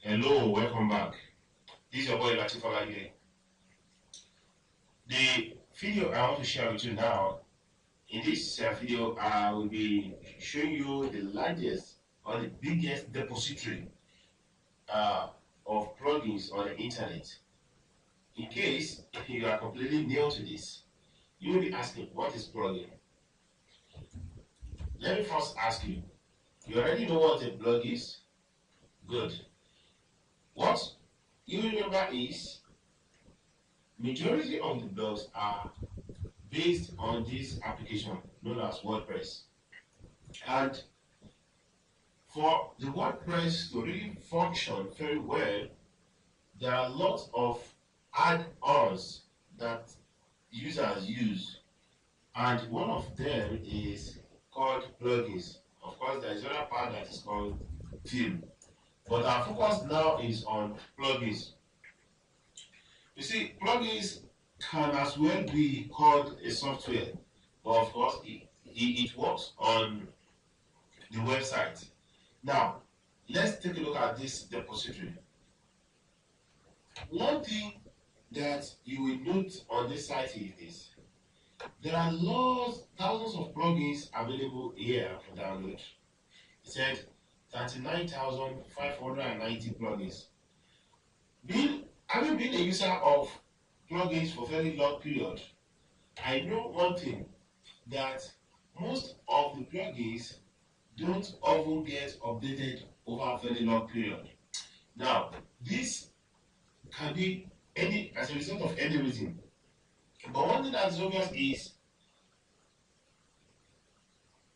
Hello, welcome back. This is your boy Latif. The video I want to share with you now, in this video, I will be showing you the largest or the biggest depository uh, of plugins on the internet. In case you are completely new to this, you will be asking, what is plugin? Let me first ask you, you already know what a blog is? Good. What you remember is, majority of the blogs are based on this application known as WordPress. And for the WordPress to really function very well, there are lots of add-ons that users use. And one of them is called plugins. Of course, there is another part that is called theme. But our focus now is on plugins. You see, plugins can as well be called a software, but of course it works on the website. Now, let's take a look at this depository. One thing that you will note on this site is this: there are thousands of plugins available here for download. It said 39,590 plugins. Having been a user of plugins for a very long period, I know one thing, that most of the plugins don't often get updated over a very long period. Now, this can be as a result of any reason. But one thing that is obvious is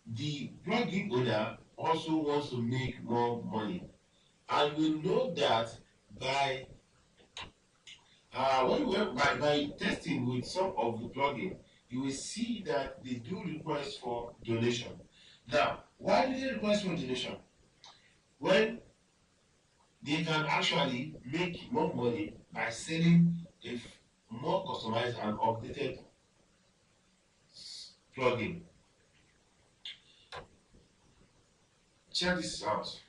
the plugin owner also wants to make more money. And we know that by by testing with some of the plugins, you will see that they do request for donation. Now, why do they request for donation? When they can actually make more money by selling a more customized and updated plugin. Check this out.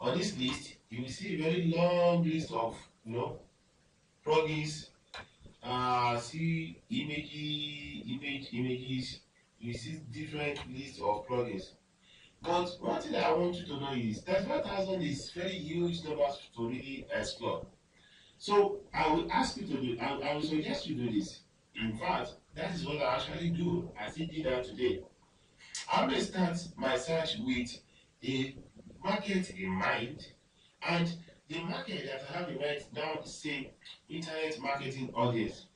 On this list, you will see a very long list of plugins. See images. You see different lists of plugins. But one thing that I want you to know is that 1,000 is very huge numbers to really explore. So I will ask you to do. I will suggest you do this. In fact, that is what I actually do. I still did that today. I will start my search with a market in mind, and the market that I have in mind now is, say, internet marketing audience.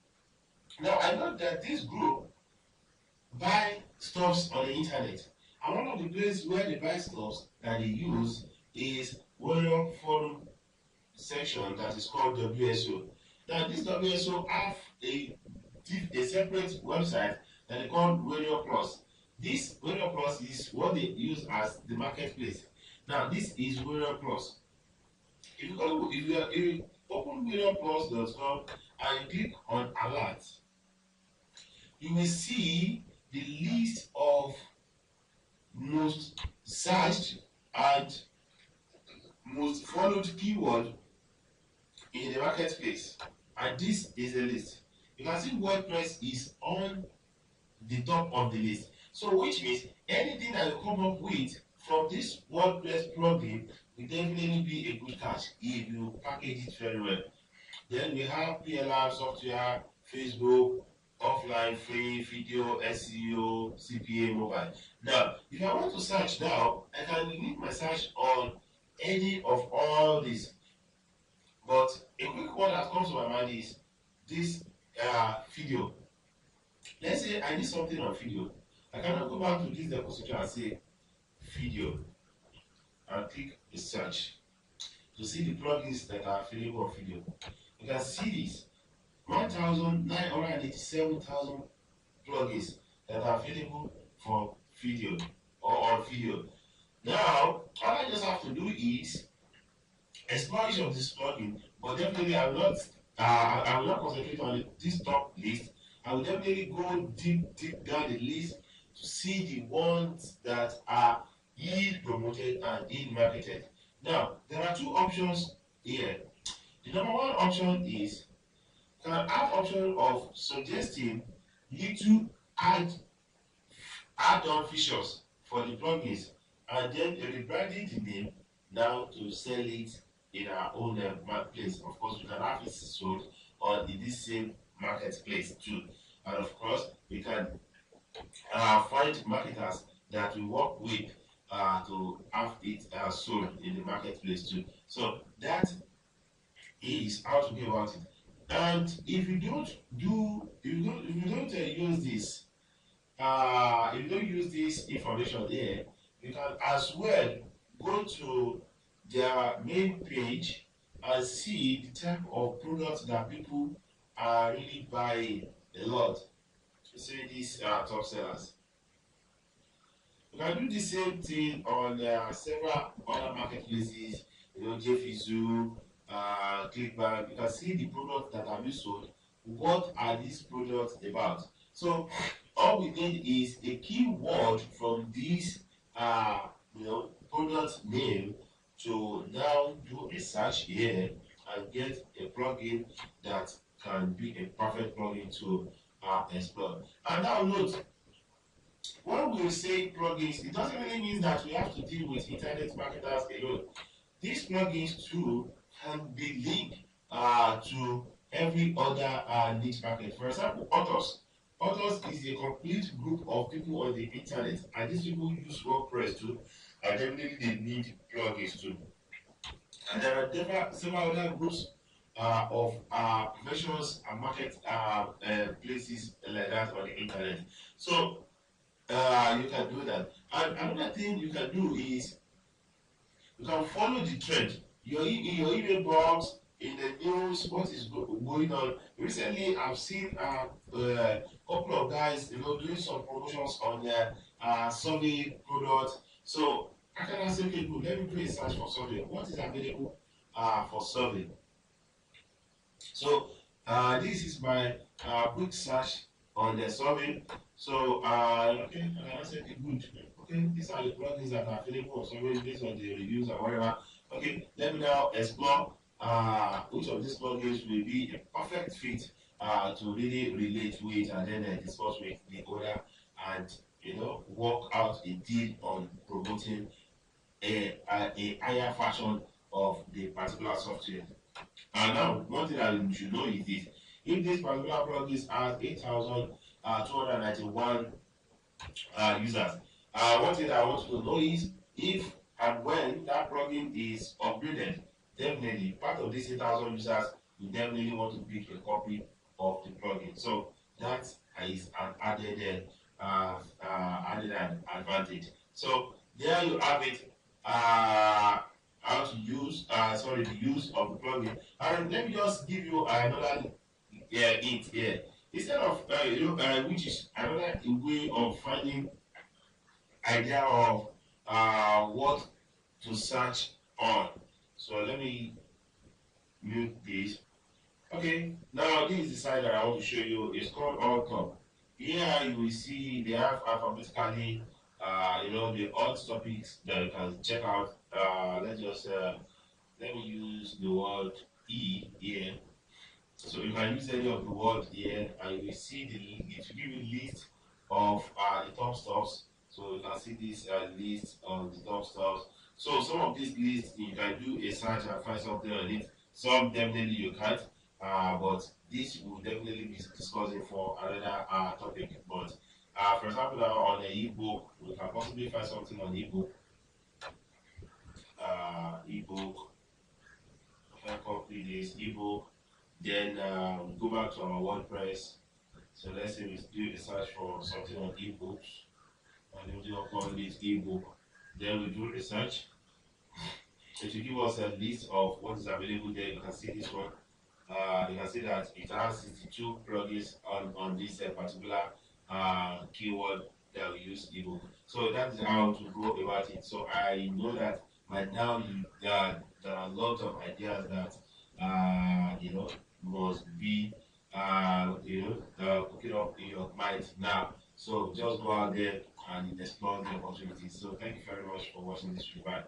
Now, I know that this group buy stuffs on the internet, and one of the places where they buy stuffs that they use is Warrior Forum section that is called WSO. Now, this WSO have a separate website that they call Warrior Plus. This Warrior Plus is what they use as the marketplace. Now, this is Warrior Plus. If you open warriorplus.com and you click on alert, you will see the list of most searched and most followed keyword in the marketplace. And this is the list. You can see WordPress is on the top of the list. So which means anything that you come up with from this WordPress plugin will definitely be a good catch if you package it very well. Then we have PLR software, Facebook, offline, free, video, SEO, CPA, mobile. Now, if I want to search now, I can limit my search on any of all these. But a quick one that comes to my mind is this video. Let's say I need something on video. I cannot go back to this depository and say video and click a search to see the plugins that are available on video. You can see this 1,987,000 plugins that are available for video or on video. Now, all I just have to do is explore each of these plugins, but definitely I will not concentrate on this top list. I will definitely go deep down the list to see the ones that are promoted and marketed. Now there are two options here. The number one option is can have option of suggesting little add-on features for the plugins and then rebranding the name now to sell it in our own marketplace. Of course, we can have it sold on in this same marketplace too. And of course, we can find marketers that we work with to have it sold in the marketplace too. So that is how to go about it. And if you don't use this, if you don't use this information there, you can as well go to their main page and see the type of products that people are really buying a lot. Say these top sellers. You can do the same thing on several other marketplaces, JFizu, Clickbank. You can see the products that have been sold. What are these products about? So all we need is a keyword from this product name to now do a search here and get a plugin that can be a perfect plugin to explore. And now note, when we say plugins, it doesn't really mean that we have to deal with internet marketers alone. These plugins too can be linked to every other niche market. For example, authors. Authors is a complete group of people on the internet, and these people use WordPress too, and definitely they need plugins too. And there are several other groups of professions and market places like that on the internet. So you can do that. And another thing you can do is you can follow the trend. In your email box, in the news, what is going on. Recently, I've seen a couple of guys, doing some promotions on their survey product. So I can say, okay, good, let me do a search for survey. What is available for survey? So this is my quick search on the survey. So okay, I said good. Okay, these are the plugins that are available on survey based on the reviews or whatever. Okay, let me now explore which of these plugins will be a perfect fit to really relate with and then discuss with the owner and work out a deal on promoting a higher version of the particular software. And now, one thing that you should know is this: if this particular plugin has 8,291 users, one thing that I want you to know is if and when that plugin is upgraded, definitely part of these 8,000 users, you definitely want to pick a copy of the plugin. So that is an added advantage. So there you have it. How to use the use of the plugin. And let me just give you another hint here. Instead of which is another way of finding idea of what to search on. So let me mute this. Okay, now this is the site that I want to show you. It's called Author. Here you will see they have alphabetically the odd topics that you can check out. Let me use the word E here. So you can use any of the words here and you will see it will give you list of the top stuffs. So you can see this list of the top stuffs. So some of these lists you can do a search and find something on it. Some definitely you can't. But this will definitely be discussing for another topic. But for example, now on the ebook, we can possibly find something on ebook. Ebook. If I copy this ebook, then go back to our WordPress. So let's say we do a search for something on ebooks, and then we upload this ebook. Then we do a search. It will give us a list of what is available there. You can see this one. You can see that it has 62 plugins on this particular keyword that we use ebook. So that is how to go about it. So I know that by now there are lots of ideas that must be cooking up in your mind now. So just go out there and it explores the opportunities. So thank you very much for watching this review.